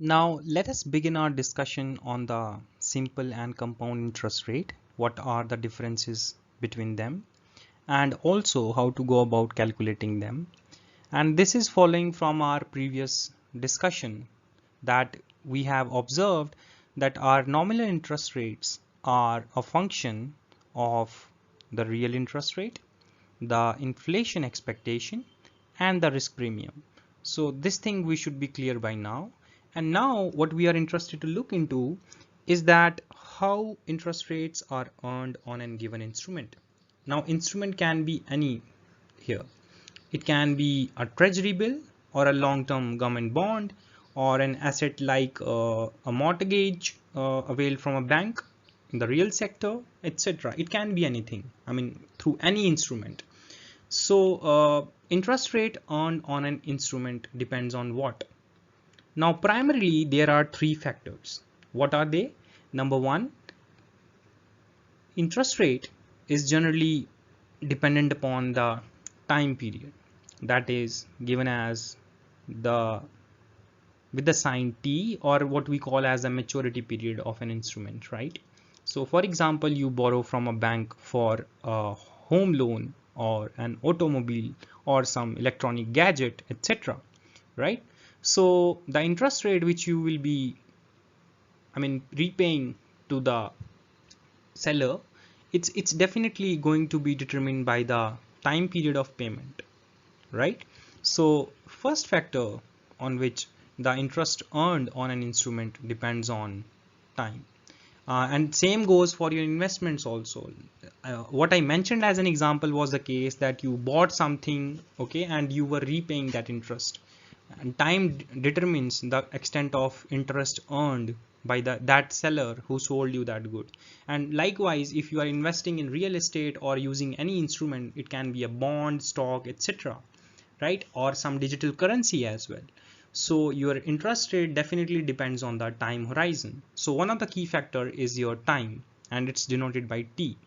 Now let us begin our discussion on the simple and compound interest rate. What are the differences between them and also how to go about calculating them. And this is following from our previous discussion that we have observed that our nominal interest rates are a function of the real interest rate, the inflation expectation, and the risk premium. So this thing we should be clear by now. And now what we are interested to look into is that how interest rates are earned on a given instrument. Now instrument can be any here. It can be a treasury bill or a long-term government bond or an asset like a mortgage availed from a bank in the real sector, etc. It can be anything. I mean, through any instrument. So interest rate earned on an instrument depends on what? Now primarily there are three factors. What are they? Number one, interest rate is generally dependent upon the time period, that is given as the with the sign T, or what we call as the maturity period of an instrument, right? So for example, you borrow from a bank for a home loan or an automobile or some electronic gadget, etc., right? So the interest rate which you will be, repaying to the seller, it's definitely going to be determined by the time period of payment, right? So first factor on which the interest earned on an instrument depends on time. And same goes for your investments also. What I mentioned as an example was the case that you bought something, okay, and you were repaying that interest, and time determines the extent of interest earned by that seller who sold you that good. And likewise, if you are investing in real estate or using any instrument, it can be a bond, stock, etc., right, or some digital currency as well. So your interest rate definitely depends on the time horizon. So one of the key factor is your time, and it's denoted by T.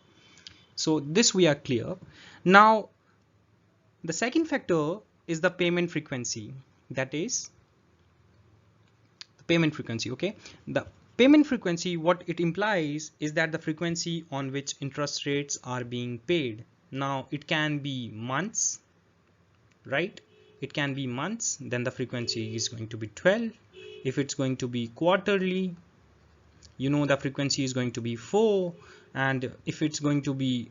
So this we are clear. Now the second factor is the payment frequency, that is the payment frequency. Okay, the payment frequency, what it implies is that the frequency on which interest rates are being paid. Now it can be months, right? It can be months, then the frequency is going to be 12. If it's going to be quarterly, you know, the frequency is going to be 4. And if it's going to be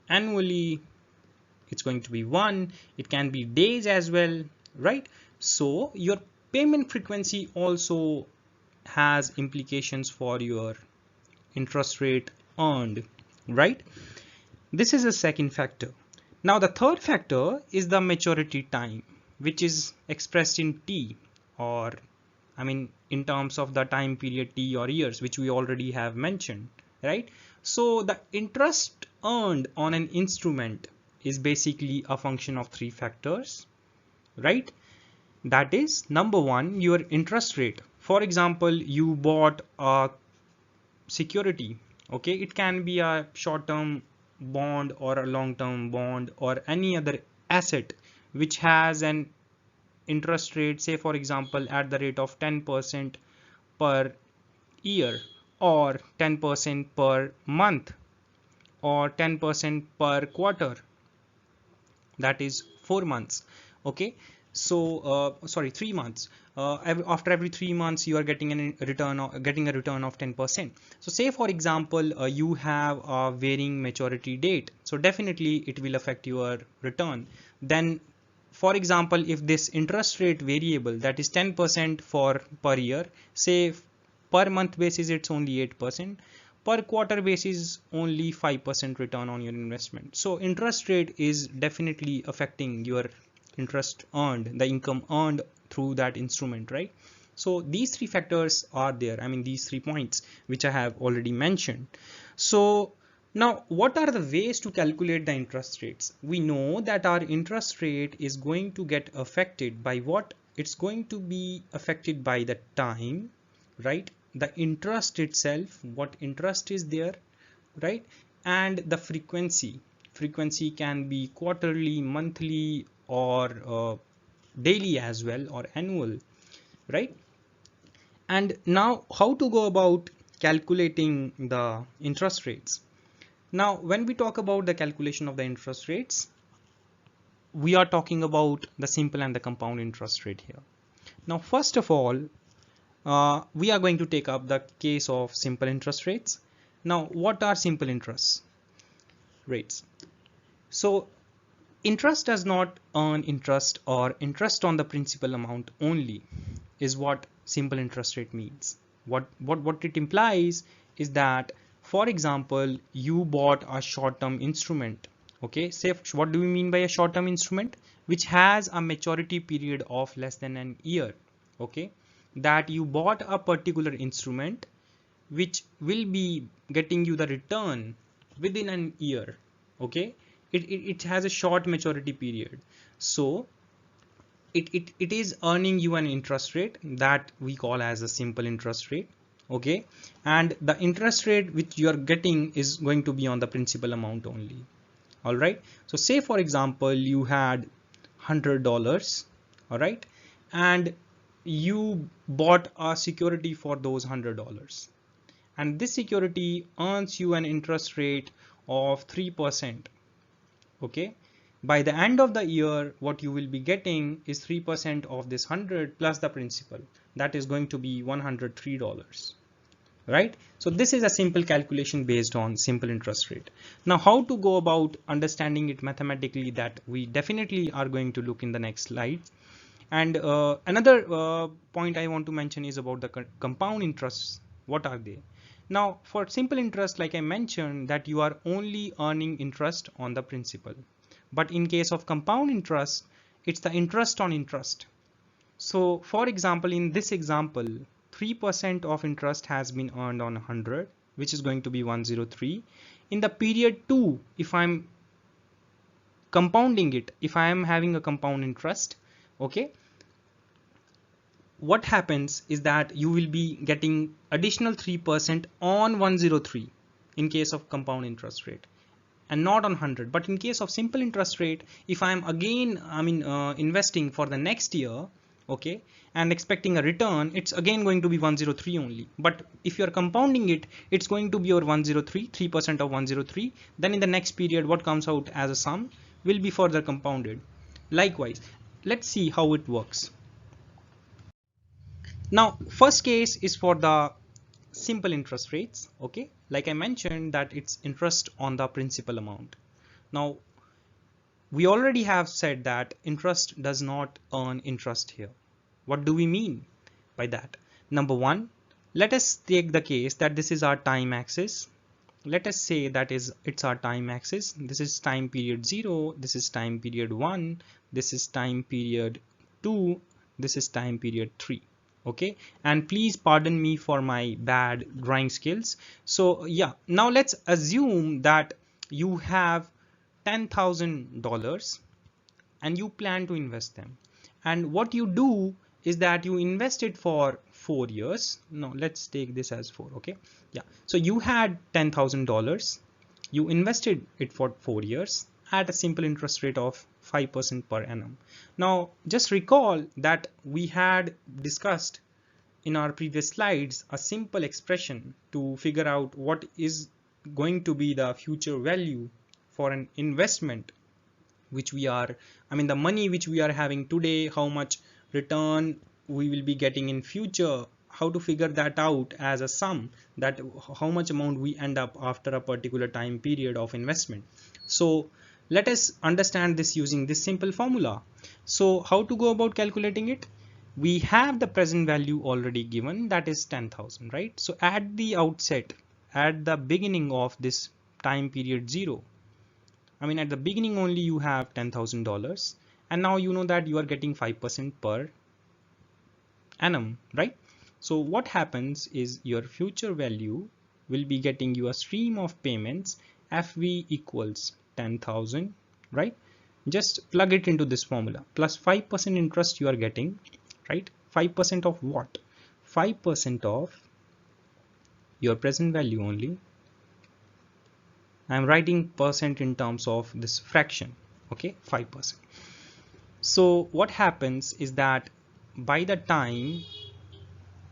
annually, it's going to be 1. It can be days as well, right? So your payment frequency also has implications for your interest rate earned, right? This is a second factor. Now the third factor is the maturity time, which is expressed in T, or in terms of the time period T or years, which we already have mentioned, right? So the interest earned on an instrument is basically a function of three factors, right? That is, number one, your interest rate. For example, you bought a security, okay? It can be a short-term bond or a long-term bond or any other asset which has an interest rate, say for example at the rate of 10% per year, or 10% per month, or 10% per quarter, that is 4 months. Okay, so sorry, 3 months. After every 3 months you are getting a return of 10%. So say for example you have a varying maturity date, so definitely it will affect your return. Then for example, if this interest rate variable, that is 10% for per year, say per month basis it's only 8%, per quarter basis only 5% return on your investment. So interest rate is definitely affecting your interest earned, the income earned through that instrument, right? So these three factors are there, these 3 points which I have already mentioned. So now what are the ways to calculate the interest rates? We know that our interest rate is going to get affected by what? It's going to be affected by the time, right? The interest itself, what interest is there, right? And the frequency. Frequency can be quarterly, monthly, or daily as well, or annual, right? And now how to go about calculating the interest rates? Now, when we talk about the calculation of the interest rates, we are talking about the simple and the compound interest rate here. Now, first of all, we are going to take up the case of simple interest rates. Now, what are simple interest rates? So, interest does not earn interest or interest on the principal amount only is what simple interest rate means. What it implies is that, for example, you bought a short-term instrument. Okay, say what do we mean by a short-term instrument? Which has a maturity period of less than an year. Okay, that you bought a particular instrument which will be getting you the return within an year. Okay, it has a short maturity period, so it is earning you an interest rate that we call as a simple interest rate. Okay, and the interest rate which you are getting is going to be on the principal amount only. All right, so say for example you had $100, all right, and you bought a security for those $100, and this security earns you an interest rate of 3%. Okay, by the end of the year what you will be getting is 3% of this 100 plus the principal, that is going to be $103, right? So this is a simple calculation based on simple interest rate. Now, how to go about understanding it mathematically, that we definitely are going to look in the next slide. And another point I want to mention is about the compound interests. What are they? Now, for simple interest, like I mentioned, that you are only earning interest on the principal. But in case of compound interest, it's the interest on interest. So for example, in this example, 3% of interest has been earned on 100, which is going to be 103. In the period 2, if I'm compounding it, if I am having a compound interest, okay, what happens is that you will be getting additional 3% on 103 in case of compound interest rate, and not on 100. But in case of simple interest rate, if I'm again investing for the next year, okay, and expecting a return, it's again going to be 103 only. But if you're compounding it, it's going to be your 103, 3% of 103. Then in the next period, what comes out as a sum will be further compounded. Likewise, let's see how it works. Now, first case is for the simple interest rates. Okay, like I mentioned that it's interest on the principal amount. Now, we already have said that interest does not earn interest here. What do we mean by that? Number one, let us take the case that this is our time axis. Let us say that it's our time axis. This is time period 0, this is time period 1, this is time period 2, this is time period 3. Okay, and please pardon me for my bad drawing skills. So yeah, now let's assume that you have $10,000 and you plan to invest them, and what you do is that you invest it for 4 years. No, let's take this as 4. Okay, yeah, so you had $10,000, you invested it for 4 years at a simple interest rate of 5% per annum. Now just recall that we had discussed in our previous slides a simple expression to figure out what is going to be the future value for an investment which we are, the money which we are having today, how much return we will be getting in future, how to figure that out as a sum, that how much amount we end up after a particular time period of investment. So let us understand this using this simple formula. So how to go about calculating it? We have the present value already given, that is 10,000, right? So at the outset, at the beginning of this time period 0, at the beginning only you have $10,000, and now you know that you are getting 5% per annum, right? So what happens is your future value will be getting you a stream of payments, FV equals 10,000, right? Just plug it into this formula, plus 5% interest you are getting, right? 5% of what? 5% of your present value only. I'm writing percent in terms of this fraction, okay, 5%. So what happens is that by the time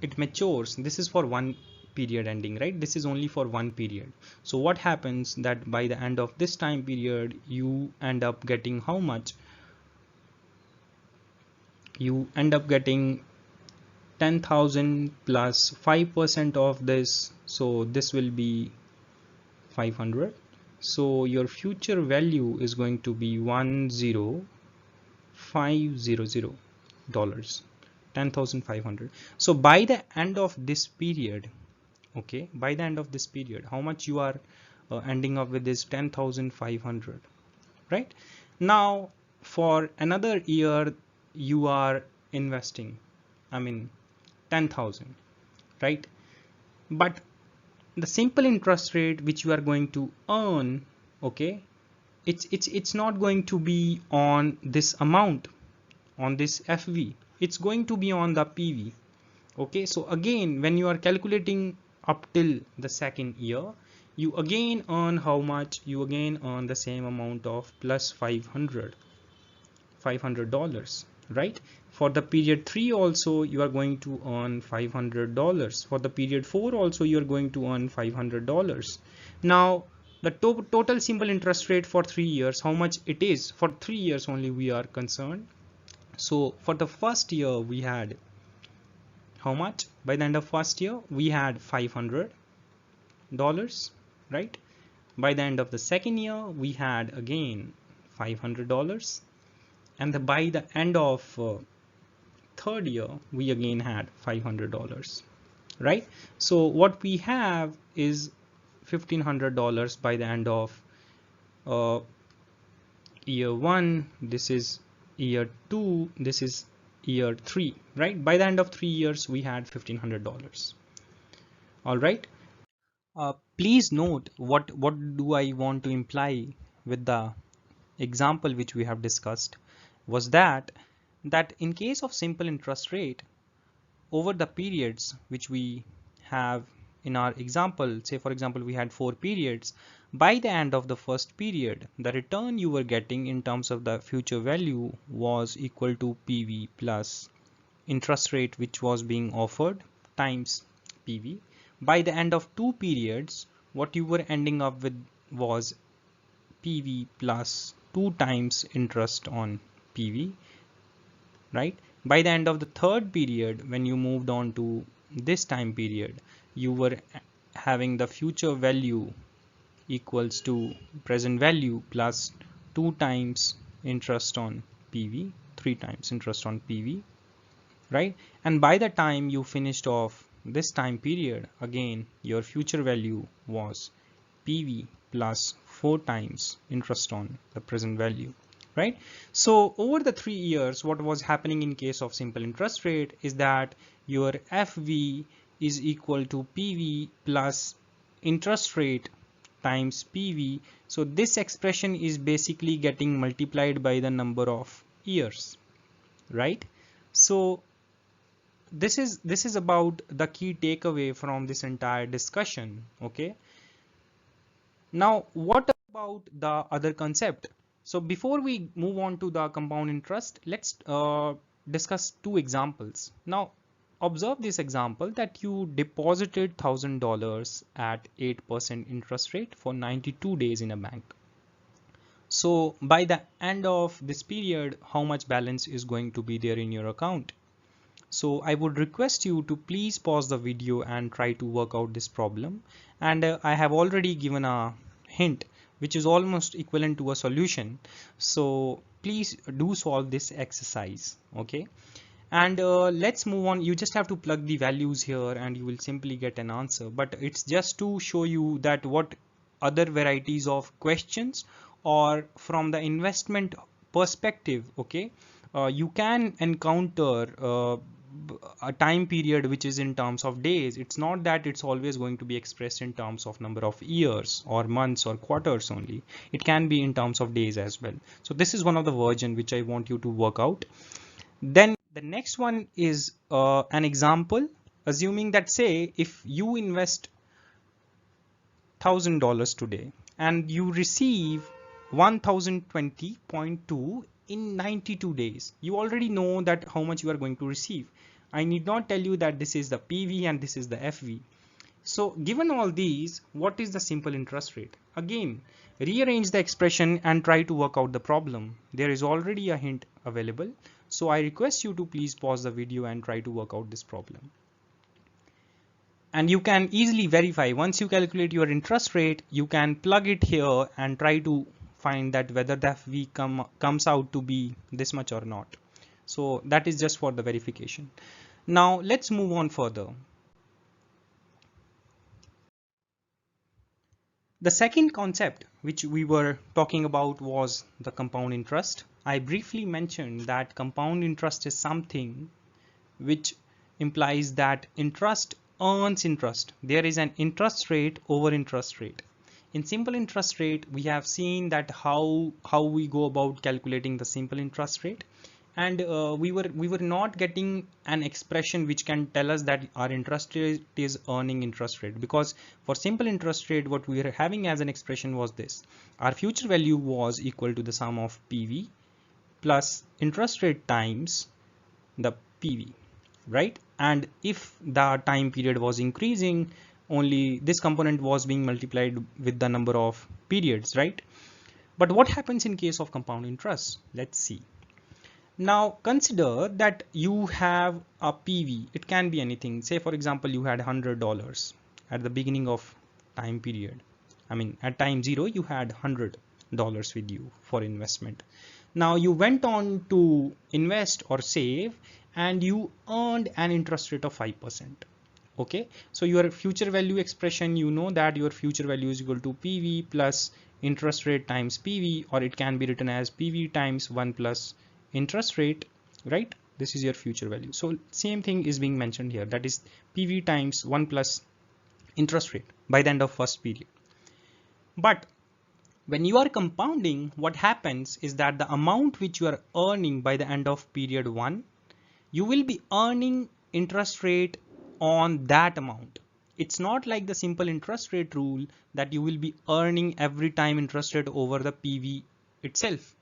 it matures, this is for one period ending, right? This is only for one period. So what happens that by the end of this time period, you end up getting how much? You end up getting 10,000 plus 5% of this, so this will be 500. So your future value is going to be $10500, 10,500. So by the end of this period, okay, by the end of this period, how much you are ending up with is 10,500, right? Now for another year you are investing, I mean 10,000, right? But the simple interest rate which you are going to earn, okay, it's not going to be on this amount, on this FV, it's going to be on the PV. Okay, so again when you are calculating up till the second year, you again earn how much? You again earn the same amount of plus $500, right? For the period 3 also you are going to earn $500. For the period 4 also you are going to earn $500. Now the total simple interest rate for 3 years, how much it is? For 3 years only we are concerned. So for the first year we had how much? By the end of first year we had $500, right? By the end of the second year we had again $500, and by the end of third year we again had $500, right? So what we have is $1,500 by the end of year 1, this is year 2, this is year 3, right? By the end of 3 years we had $1,500. All right, please note what do I want to imply with the example which we have discussed was that in case of simple interest rate, over the periods which we have in our example, say for example we had 4 periods, by the end of the first period the return you were getting in terms of the future value was equal to PV plus interest rate which was being offered times PV. By the end of 2 periods, what you were ending up with was PV plus 2 times interest on PV, right? By the end of the third period, when you moved on to this time period, you were having the future value equals to present value plus 2 times interest on PV, 3 times interest on PV, right? And by the time you finished off this time period, again your future value was PV plus 4 times interest on the present value, right? So over the 3 years, what was happening in case of simple interest rate is that your FV is equal to PV plus interest rate times PV. So this expression is basically getting multiplied by the number of years, right? So this is about the key takeaway from this entire discussion. Okay, now what about the other concept? So before we move on to the compound interest, let's discuss 2 examples. Now observe this example that you deposited $1,000 at 8% interest rate for 92 days in a bank. So by the end of this period, how much balance is going to be there in your account? So I would request you to please pause the video and try to work out this problem. And I have already given a hint which is almost equivalent to a solution. So please do solve this exercise. Okay. And let's move on. You just have to plug the values here and you will simply get an answer. But it's just to show you that what other varieties of questions or from the investment perspective, okay, you can encounter a time period which is in terms of days. It's not that it's always going to be expressed in terms of number of years or months or quarters only. It can be in terms of days as well. So this is one of the version which I want you to work out. Then the next one is an example, assuming that say if you invest $1,000 today and you receive 1020.2 in 92 days. You already know that how much you are going to receive. I need not tell you that this is the PV and this is the FV. So given all these, what is the simple interest rate? Again, rearrange the expression and try to work out the problem. There is already a hint available. So I request you to please pause the video and try to work out this problem. And you can easily verify, once you calculate your interest rate, you can plug it here and try to find that whether the FV comes out to be this much or not. So that is just for the verification. Now let's move on further. The second concept which we were talking about was the compound interest. I briefly mentioned that compound interest is something which implies that interest earns interest. There is an interest rate over interest rate. In simple interest rate, we have seen that how we go about calculating the simple interest rate, and we were not getting an expression which can tell us that our interest rate is earning interest rate, because for simple interest rate what we are having as an expression was this: our future value was equal to the sum of PV plus interest rate times the PV, right? And if the time period was increasing, only this component was being multiplied with the number of periods, right? But what happens in case of compound interest? Let's see. Now consider that you have a PV. It can be anything. Say for example you had $100 at the beginning of time period. I mean at time 0 you had $100 with you for investment. Now you went on to invest or save and you earned an interest rate of 5%. Okay, so your future value expression, you know that your future value is equal to PV plus interest rate times PV, or it can be written as PV times 1 plus interest rate, right? This is your future value. So same thing is being mentioned here, that is PV times 1 plus interest rate by the end of first period. But when you are compounding, what happens is that the amount which you are earning by the end of period 1, you will be earning interest rate on that amount. It's not like the simple interest rate rule that you will be earning every time interest rate over the PV itself.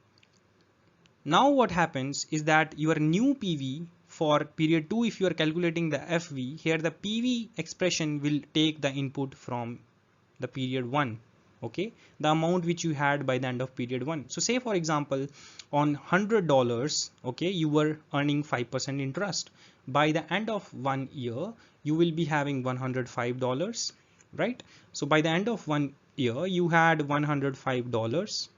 Now what happens is that your new PV for period 2, if you are calculating the FV, here the PV expression will take the input from the period 1. Okay, the amount which you had by the end of period 1. So say for example on $100, okay, you were earning 5% interest. By the end of 1 year you will be having $105, right? So by the end of 1 year you had $105.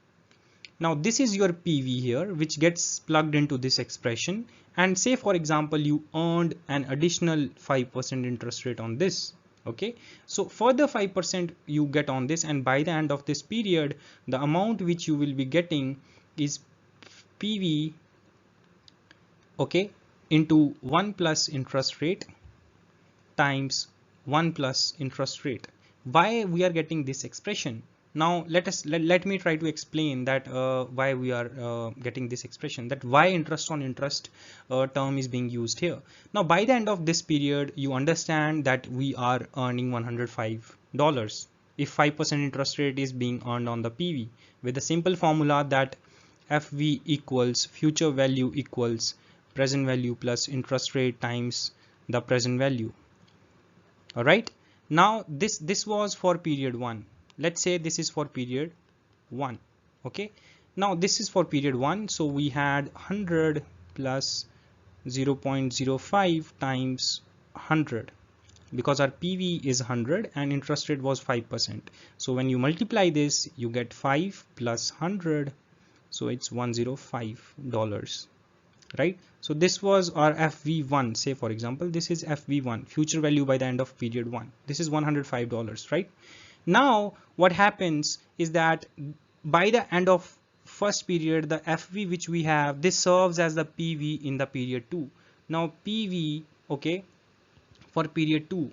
Now this is your PV here, which gets plugged into this expression, and say for example you earned an additional 5% interest rate on this. Okay, so further 5% you get on this, and by the end of this period the amount which you will be getting is PV, okay, into 1 plus interest rate times 1 plus interest rate. Why we are getting this expression? Now let me try to explain that why we are getting this expression, that why interest on interest term is being used here. Now by the end of this period you understand that we are earning $105 if 5% interest rate is being earned on the PV, with a simple formula that FV equals future value equals present value plus interest rate times the present value. All right, now this was for period 1. Let's say this is for period 1. Okay, now this is for period 1, so we had 100 plus 0.05 times 100, because our PV is 100 and interest rate was 5%. So when you multiply this you get 5 plus 100, so it's $105, right? So this was our FV1. Say for example this is FV1, future value by the end of period 1. This is $105, right? Now what happens is that by the end of first period the FV which we have, this serves as the PV in the period 2. Now PV, okay, for period 2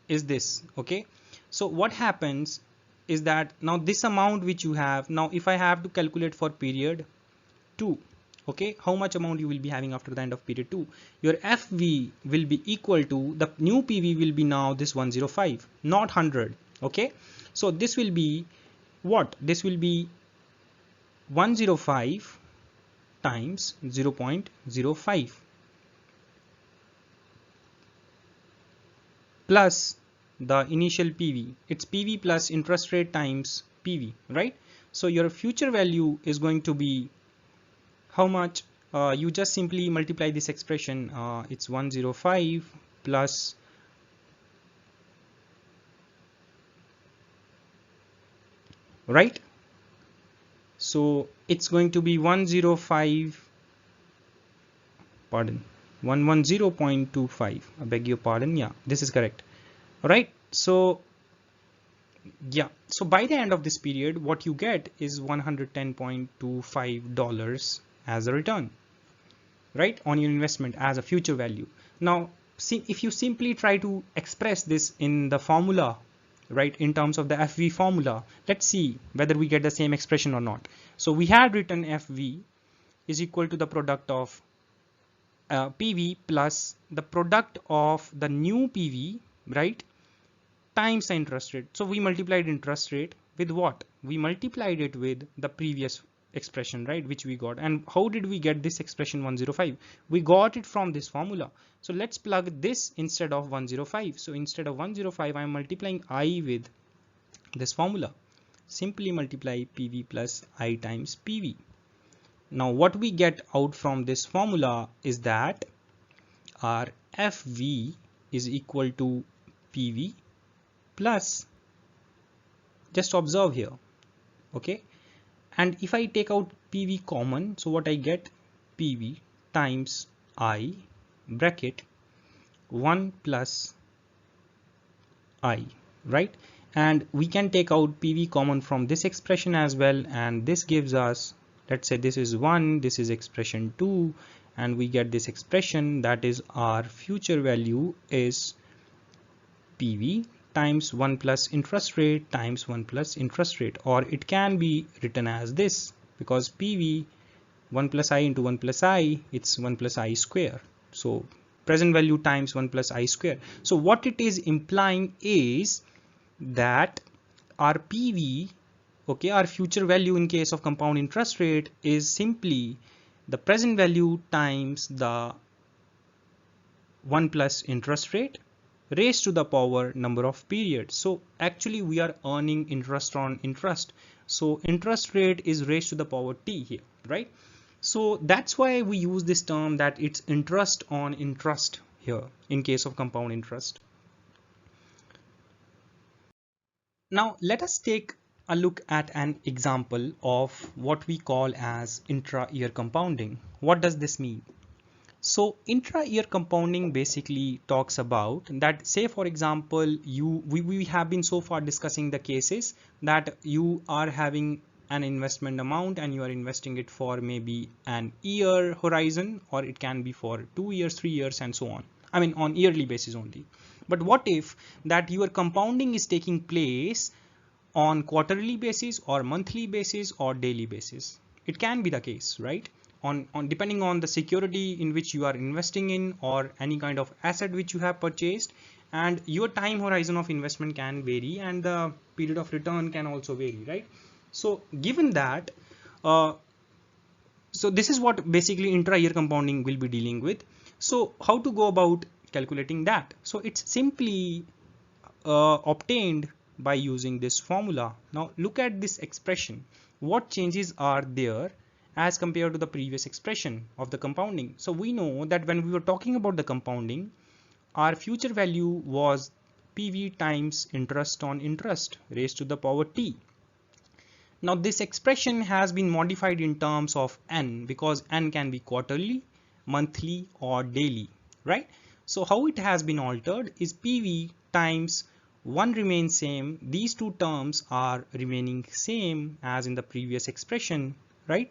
is this. Okay, so what happens is that now this amount which you have, now if I have to calculate for period 2, okay, how much amount you will be having after the end of period 2, your FV will be equal to, the new PV will be now this 105, not 100. Okay, so this will be what? This will be 105 times 0.05. plus the initial PV. It's PV plus interest rate times PV, right? So your future value is going to be how much? You just simply multiply this expression. It's 105 plus right. So it's going to be 105, pardon, 110.25. I beg your pardon. Yeah, this is correct. All right. So yeah, so by the end of this period, what you get is $110.25 as a return, right, on your investment as a future value. Now, see, if you simply try to express this in the formula, right, in terms of the FV formula, let's see whether we get the same expression or not. So we had written FV is equal to the product of PV plus the product of the new PV, right, times the interest rate. So we multiplied interest rate with what? We multiplied it with the previous expression, right, which we got. And how did we get this expression 105? We got it from this formula. So let's plug this instead of 105. So instead of 105, I'm multiplying I with this formula. Simply multiply PV plus I times PV. Now what we get out from this formula is that our FV is equal to PV plus, just observe here, okay, and if I take out PV common, so what I get? PV times I bracket 1 plus I, right? And we can take out PV common from this expression as well, and this gives us, let's say this is 1, this is expression 2, and we get this expression, that is our future value is PV times 1 plus interest rate times 1 plus interest rate, or it can be written as this, because PV 1 plus I into 1 plus I, it's 1 plus I square. So present value times 1 plus I square. So what it is implying is that our PV, okay, our future value in case of compound interest rate is simply the present value times the 1 plus interest rate raised to the power number of periods. So actually we are earning interest on interest. So interest rate is raised to the power t here, right? So that's why we use this term that it's interest on interest here in case of compound interest. Now let us take a look at an example of what we call as intra-year compounding. What does this mean? So intra-year compounding basically talks about that, say for example, we have been so far discussing the cases that you are having an investment amount and you are investing it for maybe an year horizon, or it can be for 2 years, 3 years, and so on. I mean on yearly basis only. But what if that your compounding is taking place on quarterly basis or monthly basis or daily basis? It can be the case, right? On depending on the security in which you are investing in or any kind of asset which you have purchased, and your time horizon of investment can vary and the period of return can also vary, right? So given that, so this is what basically intra-year compounding will be dealing with. So how to go about calculating that? So it's simply obtained by using this formula. Now look at this expression. What changes are there as compared to the previous expression of the compounding? So we know that when we were talking about the compounding, our future value was PV times interest on interest raised to the power t. Now this expression has been modified in terms of n, because n can be quarterly, monthly, or daily, right? So how it has been altered is PV times 1 remains same. These two terms are remaining same as in the previous expression, right?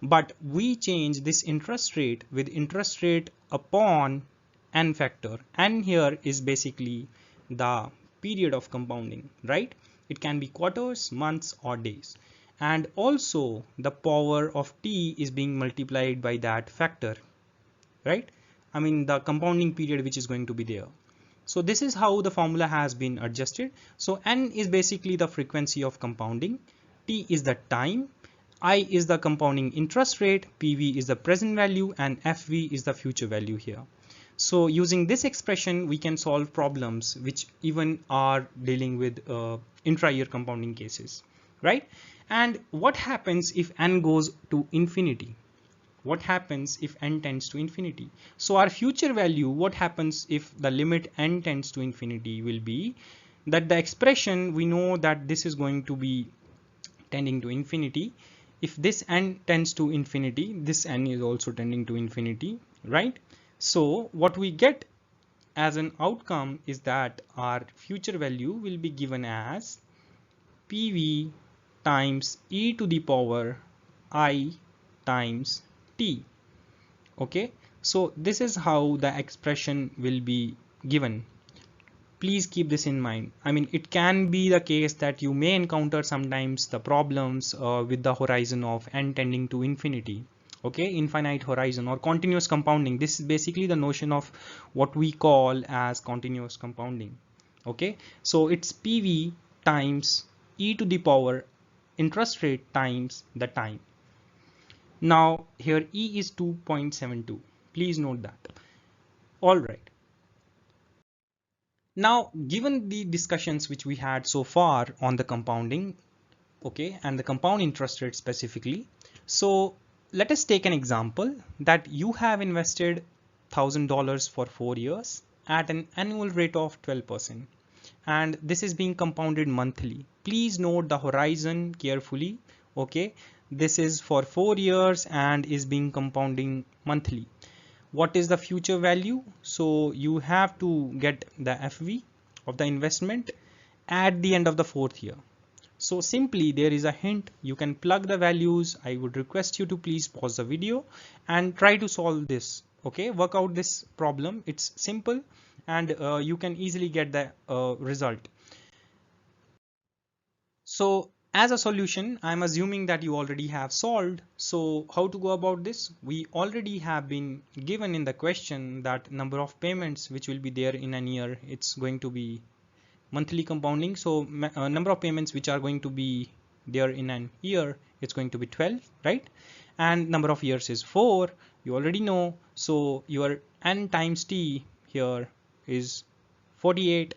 But we change this interest rate with interest rate upon n factor. N here is basically the period of compounding, right? It can be quarters, months, or days. And also the power of t is being multiplied by that factor, right? I mean the compounding period which is going to be there. So this is how the formula has been adjusted. So n is basically the frequency of compounding, t is the time, I is the compounding interest rate, PV is the present value, and FV is the future value here. So using this expression, we can solve problems which even are dealing with intra-year compounding cases, right? And what happens if n goes to infinity? What happens if n tends to infinity? So our future value, what happens if the limit n tends to infinity, will be that the expression, we know that this is going to be tending to infinity. If this n tends to infinity, this n is also tending to infinity, right? So what we get as an outcome is that our future value will be given as PV times e to the power I times t. Okay, so this is how the expression will be given. Please keep this in mind. I mean, it can be the case that you may encounter sometimes the problems with the horizon of n tending to infinity. Okay, infinite horizon or continuous compounding. This is basically the notion of what we call as continuous compounding. Okay, so it's PV times e to the power interest rate times the time. Now here E is 2.72. Please note that. All right. Now, given the discussions which we had so far on the compounding, okay, and the compound interest rate specifically, so let us take an example that you have invested $1,000 for 4 years at an annual rate of 12%, and this is being compounded monthly. Please note the horizon carefully. Okay, this is for 4 years and is being compounding monthly. What is the future value? So you have to get the FV of the investment at the end of the 4th year. So simply there is a hint, you can plug the values. I would request you to please pause the video and try to solve this. Okay, work out this problem. It's simple and you can easily get the result. So as a solution, I'm assuming that you already have solved. So how to go about this? We already have been given in the question that number of payments which will be there in an year, it's going to be monthly compounding. So number of payments which are going to be there in an year, it's going to be 12, right? And number of years is 4, you already know. So your n times t here is 48.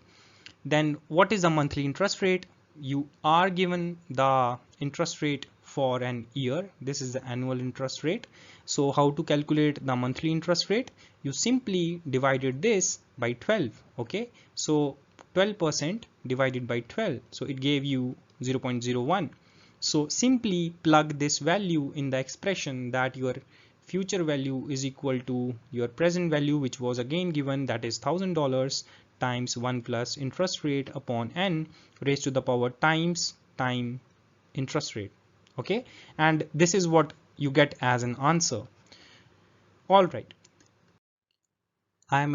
Then what is the monthly interest rate? You are given the interest rate for an year. This is the annual interest rate. So how to calculate the monthly interest rate? You simply divided this by 12. Okay, so 12% divided by 12, so it gave you 0.01. So simply plug this value in the expression that your future value is equal to your present value, which was again given, that is $1,000 times 1 plus interest rate upon n raised to the power times time interest rate. Okay, and this is what you get as an answer. All right, I am